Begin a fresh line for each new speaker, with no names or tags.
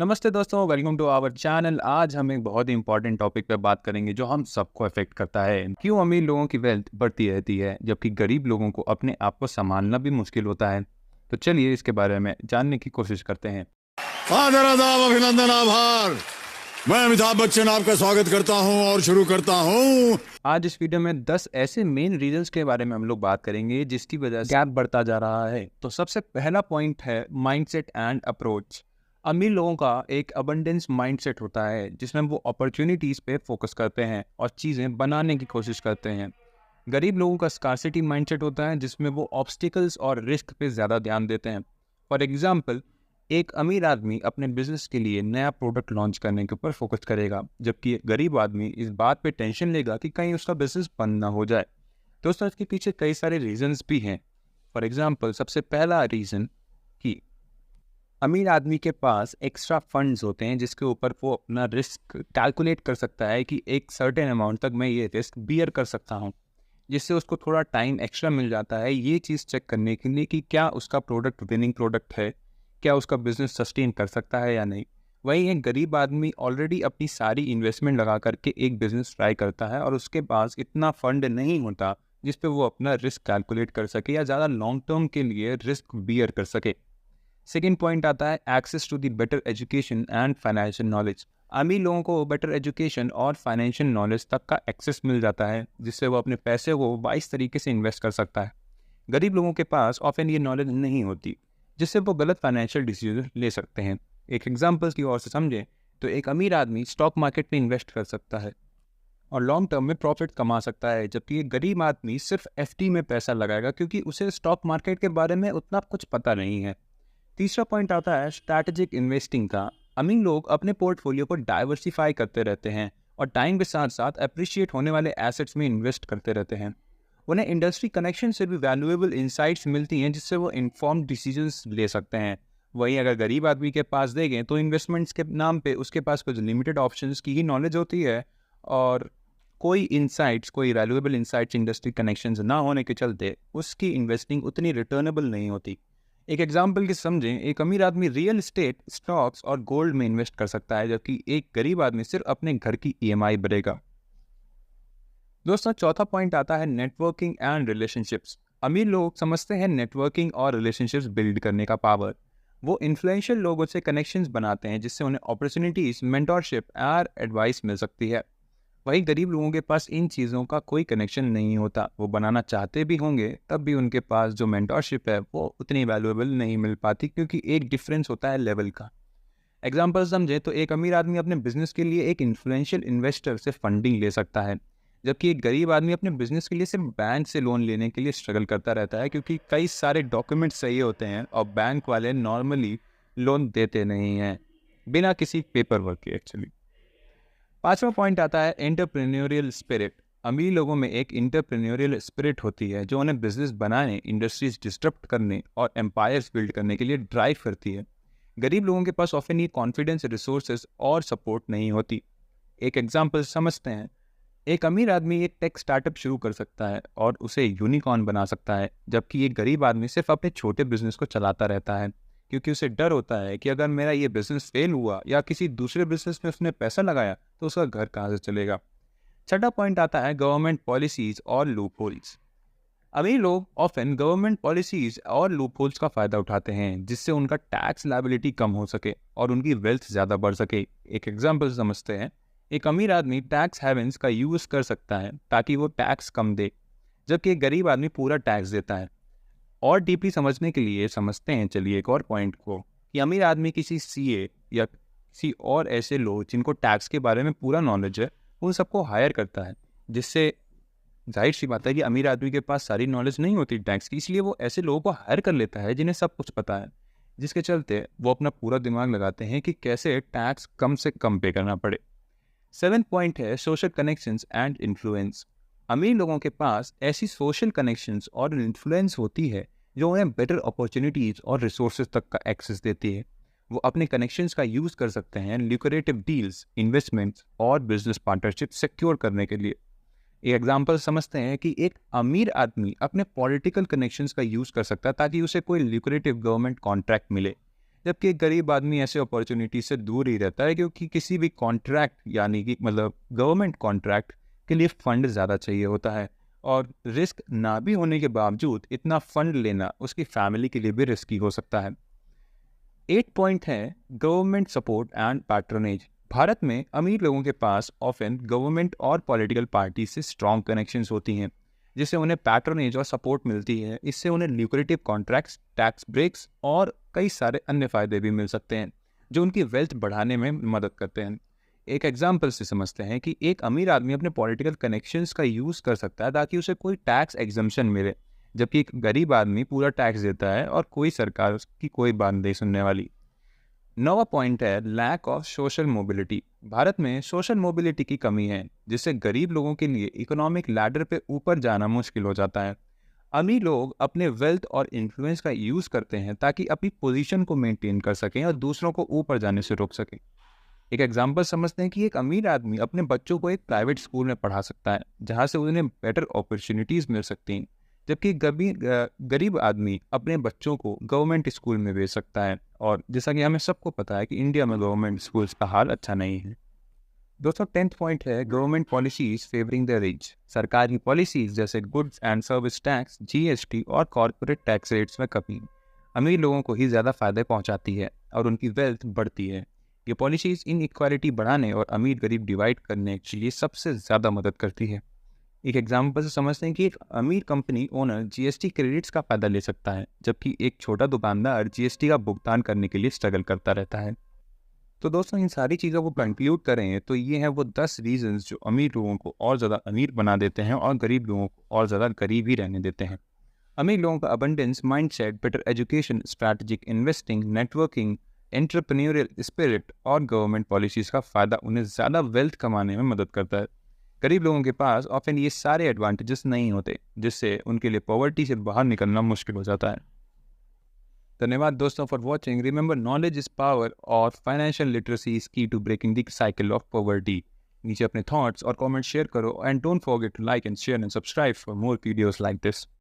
नमस्ते दोस्तों, welcome to our channel. आज हम एक बहुत ही इंपॉर्टेंट टॉपिक पे बात करेंगे जो हम सबको अफेक्ट करता है। क्यों अमीर लोगों की वेल्थ बढ़ती रहती है जबकि गरीब लोगों को अपने आप को संभालना भी मुश्किल होता है। तो चलिए इसके बारे में जानने की कोशिश करते हैं।
आदर आदाब, अभिनंदन, आभार। मैं अमिताभ बच्चन आपका स्वागत करता हूं और शुरू करता हूं।
आज इस वीडियो में 10 ऐसे मेन रीजंस के बारे में हम लोग बात करेंगे जिसकी वजह से गैप बढ़ता जा रहा है। तो सबसे पहला पॉइंट है माइंडसेट एंड अप्रोच। अमीर लोगों का एक अबंडेंस माइंडसेट होता है जिसमें वो अपॉर्चुनिटीज पे फोकस करते हैं और चीज़ें बनाने की कोशिश करते हैं। गरीब लोगों का स्कार्सिटी माइंडसेट होता है जिसमें वो ऑब्स्टिकल्स और रिस्क पे ज़्यादा ध्यान देते हैं। फॉर एग्जाम्पल, एक अमीर आदमी अपने बिजनेस के लिए नया प्रोडक्ट लॉन्च करने के ऊपर फोकस करेगा जबकि एक गरीब आदमी इस बात पे टेंशन लेगा कि कहीं उसका बिजनेस बंद ना हो जाए। दोस्तों, इसके पीछे कई सारे रीजंस भी हैं। फॉर एग्जाम्पल, सबसे पहला रीज़न कि अमीर आदमी के पास एक्स्ट्रा फंड्स होते हैं जिसके ऊपर वो अपना रिस्क कैलकुलेट कर सकता है कि एक सर्टेन अमाउंट तक मैं ये रिस्क बियर कर सकता हूँ, जिससे उसको थोड़ा टाइम एक्स्ट्रा मिल जाता है ये चीज़ चेक करने के लिए कि क्या उसका प्रोडक्ट विनिंग प्रोडक्ट है, क्या उसका बिजनेस सस्टेन कर सकता है या नहीं। वहीं एक गरीब आदमी ऑलरेडी अपनी सारी इन्वेस्टमेंट लगा करके एक बिजनेस ट्राई करता है और उसके पास इतना फंड नहीं होता जिस पे वो अपना रिस्क कैलकुलेट कर सके या ज़्यादा लॉन्ग टर्म के लिए रिस्क बियर कर सके। सेकेंड पॉइंट आता है access to the better education and financial knowledge. अमीर लोगों को बेटर एजुकेशन और फाइनेंशियल नॉलेज तक का एक्सेस मिल जाता है जिससे वो अपने पैसे को वाइज तरीके से इन्वेस्ट कर सकता है। गरीब लोगों के पास ऑफन ये नॉलेज नहीं होती जिससे वो गलत फाइनेंशियल डिसीजन ले सकते हैं। एक एग्जाम्पल की ओर से समझें तो एक अमीर आदमी स्टॉक मार्केट में इन्वेस्ट कर सकता है और लॉन्ग टर्म में प्रॉफिट कमा सकता है, जबकि एक गरीब आदमी सिर्फ एफडी में पैसा लगाएगा क्योंकि उसे स्टॉक मार्केट के बारे में उतना कुछ पता नहीं है। तीसरा पॉइंट आता है स्ट्रैटेजिक इन्वेस्टिंग का। अमीर लोग अपने पोर्टफोलियो को डाइवर्सिफाई करते रहते हैं और टाइम के साथ साथ अप्रिशिएट होने वाले एसेट्स में इन्वेस्ट करते रहते हैं। उन्हें इंडस्ट्री कनेक्शन से भी वैल्यूएबल इंसाइट्स मिलती हैं जिससे वो इन्फॉर्म्ड डिसीजंस ले सकते हैं। वहीं अगर गरीब आदमी के पास देखें तो इन्वेस्टमेंट्स के नाम पे उसके पास कुछ लिमिटेड ऑप्शंस की ही नॉलेज होती है और कोई वैल्यूएबल इंसाइट्स इंडस्ट्री कनेक्शंस ना होने के चलते उसकी इन्वेस्टिंग उतनी रिटर्नेबल नहीं होती। एक एग्जाम्पल की समझें, एक अमीर आदमी रियल एस्टेट, स्टॉक्स और गोल्ड में इन्वेस्ट कर सकता है जबकि एक गरीब आदमी सिर्फ अपने घर की ईएमआई भरेगा। दोस्तों, चौथा पॉइंट आता है नेटवर्किंग एंड रिलेशनशिप्स। अमीर लोग समझते हैं नेटवर्किंग और रिलेशनशिप्स बिल्ड करने का पावर। वो इन्फ्लुएंशियल लोगों से कनेक्शंस बनाते हैं जिससे उन्हें अपॉर्चुनिटीज, मेंटोरशिप और एडवाइस मिल सकती है। वहीं गरीब लोगों के पास इन चीज़ों का कोई कनेक्शन नहीं होता। वो बनाना चाहते भी होंगे तब भी उनके पास जो मेंटोरशिप है वो उतनी वैल्यूएबल नहीं मिल पाती क्योंकि एक डिफरेंस होता है लेवल का। एग्जाम्पल समझे तो एक अमीर आदमी अपने बिजनेस के लिए एक इन्फ्लुएंशियल इन्वेस्टर से फंडिंग ले सकता है, जबकि एक गरीब आदमी अपने बिजनेस के लिए सिर्फ बैंक से लोन लेने के लिए स्ट्रगल करता रहता है क्योंकि कई सारे डॉक्यूमेंट्स चाहिए होते हैं और बैंक वाले नॉर्मली लोन देते नहीं हैं बिना किसी पेपर वर्क के एक्चुअली। पांचवा पॉइंट आता है एंटरप्रेन्योरियल स्पिरिट। अमीर लोगों में एक एंटरप्रेन्योरियल स्पिरिट होती है जो उन्हें बिजनेस बनाने, इंडस्ट्रीज डिस्टर्ब करने और एम्पायर्स बिल्ड करने के लिए ड्राइव करती है। गरीब लोगों के पास ऑफन ये कॉन्फिडेंस, रिसोर्सेज और सपोर्ट नहीं होती। एक एग्जाम्पल समझते हैं, एक अमीर आदमी एक टेक स्टार्टअप शुरू कर सकता है और उसे यूनिकॉर्न बना सकता है, जबकि एक गरीब आदमी सिर्फ अपने छोटे बिजनेस को चलाता रहता है क्योंकि उसे डर होता है कि अगर मेरा ये बिजनेस फेल हुआ या किसी दूसरे बिजनेस में उसने पैसा लगाया तो उसका घर कहाँ से चलेगा। छठा पॉइंट आता है गवर्नमेंट पॉलिसीज और लूप होल्स। अमीर लोग ऑफन गवर्नमेंट पॉलिसीज और लूप होल्स का फायदा उठाते हैं जिससे उनका टैक्स लायबिलिटी कम हो सके और उनकी वेल्थ ज़्यादा बढ़ सके। एक एग्जाम्पल समझते हैं, एक अमीर आदमी टैक्स हेवेंस का यूज़ कर सकता है ताकि वो टैक्स कम दे, जबकि एक गरीब आदमी पूरा टैक्स देता है। और डीपली समझने के लिए समझते हैं चलिए एक और पॉइंट को कि अमीर आदमी किसी सीए या किसी और ऐसे लोग जिनको टैक्स के बारे में पूरा नॉलेज है उन सबको हायर करता है, जिससे जाहिर सी बात है कि अमीर आदमी के पास सारी नॉलेज नहीं होती टैक्स की, इसलिए वो ऐसे लोगों को हायर कर लेता है जिन्हें सब कुछ पता है, जिसके चलते वो अपना पूरा दिमाग लगाते हैं कि कैसे टैक्स कम से कम पे करना पड़े। 7th पॉइंट है सोशल कनेक्शंस एंड इन्फ्लुएंस। अमीर लोगों के पास ऐसी सोशल कनेक्शंस और इन्फ्लुएंस होती है जो उन्हें बेटर अपॉर्चुनिटीज़ और रिसोर्सेज तक का एक्सेस देती है। वो अपने कनेक्शंस का यूज़ कर सकते हैं ल्यूक्रेटिव डील्स, इन्वेस्टमेंट्स और बिजनेस पार्टनरशिप सिक्योर करने के लिए। एक एग्जाम्पल समझते हैं कि एक अमीर आदमी अपने पॉलिटिकल कनेक्शंस का यूज़ कर सकता है ताकि उसे कोई ल्यूक्रेटिव गवर्नमेंट कॉन्ट्रैक्ट मिले, जबकि एक गरीब आदमी ऐसे अपॉर्चुनिटी से दूर ही रहता है, क्योंकि किसी भी कॉन्ट्रैक्ट यानी कि मतलब गवर्नमेंट कॉन्ट्रैक्ट के लिए फंड ज़्यादा चाहिए होता है, और रिस्क ना भी होने के बावजूद इतना फंड लेना उसकी फैमिली के लिए भी रिस्की हो सकता है। 8 पॉइंट है government support and patronage. Bharat में अमीर लोगों के पास ऑफन गवर्नमेंट और पॉलिटिकल पार्टी से स्ट्रॉन्ग कनेक्शंस होती हैं, जिससे उन्हें पैट्रोनेज और सपोर्ट मिलती है। इससे उन्हें ल्यूक्रेटिव कॉन्ट्रैक्ट्स, टैक्स ब्रेक्स और कई सारे अन्य फ़ायदे भी मिल सकते हैं, जो उनकी वेल्थ बढ़ाने में मदद करते हैं। एक एग्जाम्पल से समझते हैं कि एक अमीर आदमी अपने पॉलिटिकल कनेक्शंस का यूज़ कर सकता है ताकि उसे कोई टैक्स एग्जम्पशन मिले, जबकि एक गरीब आदमी पूरा टैक्स देता है और कोई सरकार उसकी कोई बात नहीं सुनने वाली। 9वां पॉइंट है लैक ऑफ सोशल मोबिलिटी। भारत में सोशल मोबिलिटी की कमी है, जिससे गरीब लोगों के लिए इकोनॉमिक लैडर पे ऊपर जाना मुश्किल हो जाता है। अमीर लोग अपने वेल्थ और इन्फ्लुएंस का यूज़ करते हैं ताकि अपनी पोजीशन को मेंटेन कर सकें और दूसरों को ऊपर जाने से रोक सकें। एक एग्जाम्पल समझते हैं कि एक अमीर आदमी अपने बच्चों को एक प्राइवेट स्कूल में पढ़ा सकता है, जहाँ से उन्हें बेटर अपॉर्चुनिटीज़ मिल सकती हैं, जबकि गरीब आदमी अपने बच्चों को गवर्नमेंट स्कूल में भेज सकता है। और जैसा कि हमें सबको पता है कि इंडिया में गवर्नमेंट स्कूल्स का हाल अच्छा नहीं है। दोस्तों, 10th पॉइंट है government policies favouring the rich. सरकारी पॉलिसीज जैसे goods and service tax, GST और कॉर्पोरेट टैक्स रेट्स में कमी अमीर लोगों को ही ज़्यादा फायदे पहुंचाती है और उनकी वेल्थ बढ़ती है। ये पॉलिसीज इन इक्वालिटी बढ़ाने और अमीर गरीब डिवाइड करने के लिए सबसे ज़्यादा मदद करती है। एक एग्जाम्पल से समझते हैं कि एक अमीर कंपनी ओनर जीएसटी क्रेडिट्स का फायदा ले सकता है, जबकि एक छोटा दुकानदार जीएसटी का भुगतान करने के लिए स्ट्रगल करता रहता है। तो दोस्तों, इन सारी चीज़ों को कंक्लूड करें तो ये हैं वो 10 रीजंस जो अमीर लोगों को और ज़्यादा अमीर बना देते हैं और गरीब लोगों को और ज़्यादा गरीब ही रहने देते हैं। अमीर लोगों का abundance mindset, better education, strategic investing, networking, entrepreneurial spirit और गवर्नमेंट पॉलिसीज़ का फ़ायदा उन्हें ज़्यादा वेल्थ कमाने में मदद करता है। गरीब लोगों के पास ऑफन ये सारे एडवांटेजेस नहीं होते, जिससे उनके लिए पॉवर्टी से बाहर निकलना मुश्किल हो जाता है। धन्यवाद दोस्तों for watching. Remember, knowledge is power और financial literacy is key to breaking the cycle of poverty. नीचे अपने थॉट्स और कमेंट शेयर करो, and don't forget to like and share and subscribe for more videos like this.